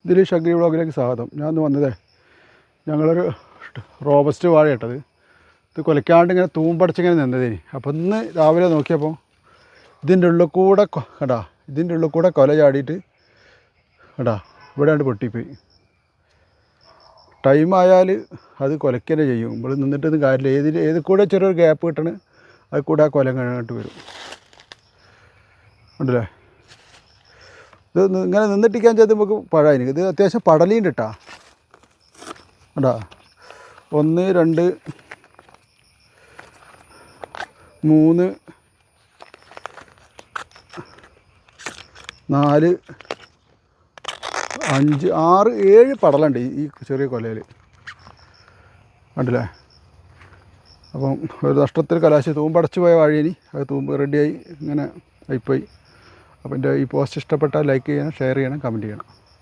ഇതിൽ ഷഗ്രി വ്ളോഗിലേക്ക് സ്വാഗതം. ഞാൻ ഇന്ന് വന്നതേ ഞങ്ങളൊരു റോബസ്റ്റ് വാഴ ഇട്ടത് ഇത് കൊലയ്ക്കാണ്ട് ഇങ്ങനെ തൂമ്പടച്ചിങ്ങനെ നിന്നതേനി. അപ്പോൾ ഇന്ന് രാവിലെ നോക്കിയപ്പോൾ ഇതിൻ്റെ ഉള്ളിൽ കൂടെ കടാ ഇതിൻ്റെ ഉള്ളിൽ കൂടെ കൊല ചാടിയിട്ട് കടാ ഇവിടെ കണ്ട് പൊട്ടിപ്പോയി. ടൈമായാൽ അത് കൊലയ്ക്കന്നെ ചെയ്യും. നമ്മൾ നിന്നിട്ടൊന്നും കാര്യമില്ല. ഏത് കൂടെ ചെറിയൊരു ഗ്യാപ്പ് കിട്ടണ് അത് കൂടെ ആ കൊല കഴിഞ്ഞിട്ട് വരും. ഉണ്ടല്ലേ, ഇത് ഇങ്ങനെ നിന്നിട്ടിക്കാൻ ചെയ്ത് നമുക്ക് പഴായി. ഇത് അത്യാവശ്യം പടലീണ്ട് ഇട്ടാ കണ്ടാ 1 2 3 4 5 6 7 പടലുണ്ട് ഈ ചെറിയ കൊലയിൽ കണ്ടില്ലേ. അപ്പം ഒരു നഷ്ടത്തിൽ കലാശി തൂമ്പടച്ച് പോയ വാഴയിനി അത് തൂമ്പ് റെഡിയായി ഇങ്ങനെ ആയിപ്പോയി. അപ്പം എൻ്റെ ഈ പോസ്റ്റ് ഇഷ്ടപ്പെട്ടാൽ ലൈക്ക് ചെയ്യണം, ഷെയർ ചെയ്യണം, കമൻറ്റ് ചെയ്യണം.